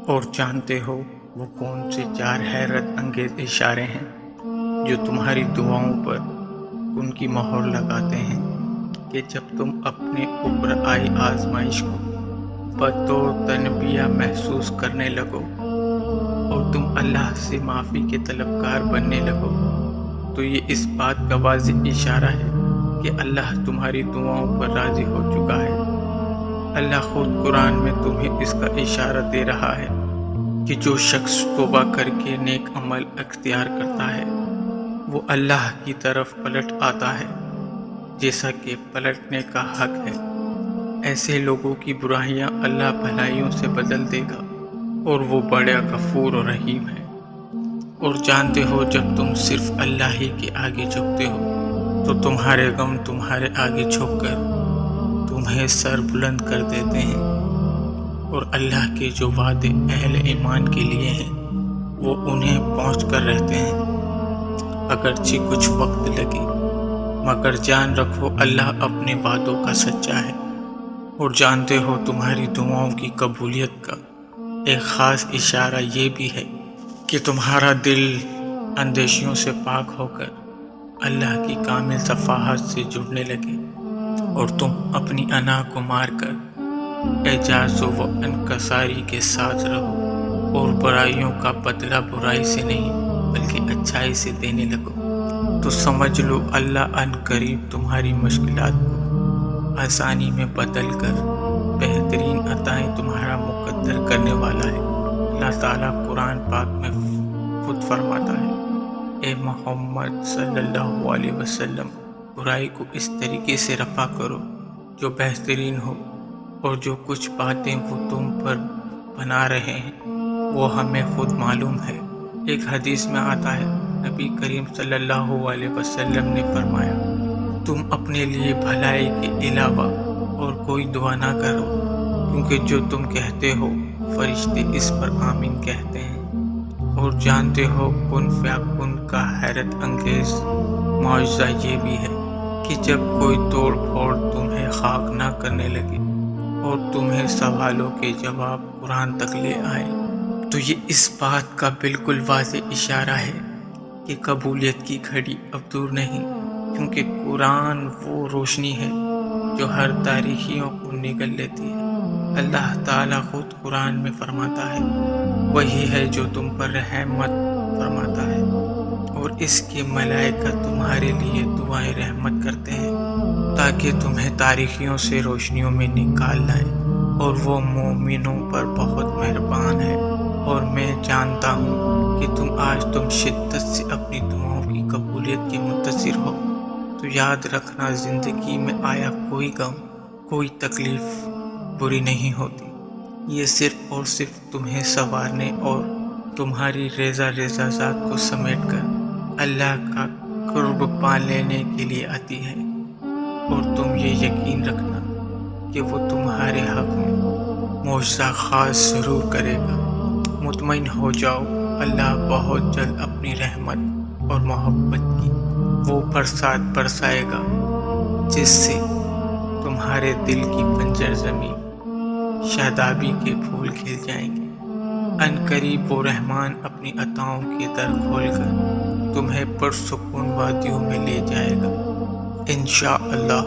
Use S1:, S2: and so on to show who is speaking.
S1: اور جانتے ہو وہ کون سے 4 حیرت انگیز اشارے ہیں جو تمہاری دعاؤں پر ان کی مہر لگاتے ہیں کہ جب تم اپنے اوپر آئی آزمائش کو بطور تنبیہ محسوس کرنے لگو اور تم اللہ سے معافی کے طلبگار بننے لگو، تو یہ اس بات کا واضح اشارہ ہے کہ اللہ تمہاری دعاؤں پر راضی ہو چکا ہے۔ اللہ خود قرآن میں تمہیں اس کا اشارہ دے رہا ہے کہ جو شخص توبہ کر کے نیک عمل اختیار کرتا ہے وہ اللہ کی طرف پلٹ آتا ہے جیسا کہ پلٹنے کا حق ہے۔ ایسے لوگوں کی برائیاں اللہ بھلائیوں سے بدل دے گا اور وہ بڑا غفور و رحیم ہے۔ اور جانتے ہو جب تم صرف اللہ ہی کے آگے جھکتے ہو تو تمہارے غم تمہارے آگے جھک کر تمہیں سر بلند کر دیتے ہیں، اور اللہ کے جو وعدے اہل ایمان کے لیے ہیں وہ انہیں پہنچ کر رہتے ہیں، اگرچہ کچھ وقت لگے، مگر جان رکھو اللہ اپنے وعدوں کا سچا ہے۔ اور جانتے ہو تمہاری دعاؤں کی قبولیت کا ایک خاص اشارہ یہ بھی ہے کہ تمہارا دل اندیشیوں سے پاک ہو کر اللہ کی کامل صفاحت سے جڑنے لگے، اور تم اپنی انا کو مار کر اعجاز و انکساری کے ساتھ رہو اور برائیوں کا بدلہ برائی سے نہیں بلکہ اچھائی سے دینے لگو، تو سمجھ لو اللہ ان قریب تمہاری مشکلات کو آسانی میں بدل کر بہترین عطائیں تمہارا مقدر کرنے والا ہے۔ اللہ تعالیٰ قرآن پاک میں خود فرماتا ہے، اے محمد صلی اللہ علیہ وسلم، برائی کو اس طریقے سے رفع کرو جو بہترین ہو، اور جو کچھ باتیں وہ تم پر بنا رہے ہیں وہ ہمیں خود معلوم ہے۔ ایک حدیث میں آتا ہے، نبی کریم صلی اللہ علیہ وسلم نے فرمایا، تم اپنے لیے بھلائی کے علاوہ اور کوئی دعا نہ کرو، کیونکہ جو تم کہتے ہو فرشتے اس پر آمین کہتے ہیں۔ اور جانتے ہو کن فیکن کا حیرت انگیز معجزہ یہ بھی ہے کہ جب کوئی توڑ پھوڑ تمہیں خاک نہ کرنے لگے اور تمہیں سوالوں کے جواب قرآن تک لے آئے، تو یہ اس بات کا بالکل واضح اشارہ ہے کہ قبولیت کی گھڑی اب دور نہیں، کیونکہ قرآن وہ روشنی ہے جو ہر تاریکیوں کو نگل لیتی ہے۔ اللہ تعالیٰ خود قرآن میں فرماتا ہے، وہی ہے جو تم پر رحمت فرماتا ہے، اور اس کے ملائکہ تمہارے لیے دعائیں رحمت کرتے ہیں تاکہ تمہیں تاریکیوں سے روشنیوں میں نکال لائیں، اور وہ مومنوں پر بہت مہربان ہے۔ اور میں جانتا ہوں کہ تم شدت سے اپنی دعاؤں کی قبولیت کے منتظر ہو، تو یاد رکھنا زندگی میں آیا کوئی غم، کوئی تکلیف بری نہیں ہوتی، یہ صرف اور صرف تمہیں سنوارنے اور تمہاری رضا ذات کو سمیٹ کر اللہ کا قرب پا لینے کے لیے آتی ہے۔ اور تم یہ یقین رکھنا کہ وہ تمہارے حق میں معجزہ خاص ضرور کرے گا۔ مطمئن ہو جاؤ، اللہ بہت جلد اپنی رحمت اور محبت کی وہ برسات برسائے گا جس سے تمہارے دل کی بنجر زمین شادابی کے پھول کھل جائیں گے۔ ان قریب وہ رحمان اپنی عطاؤں کے در کھول کر تمہیں پرسکون وادیوں میں لے جائے گا، انشاءاللہ۔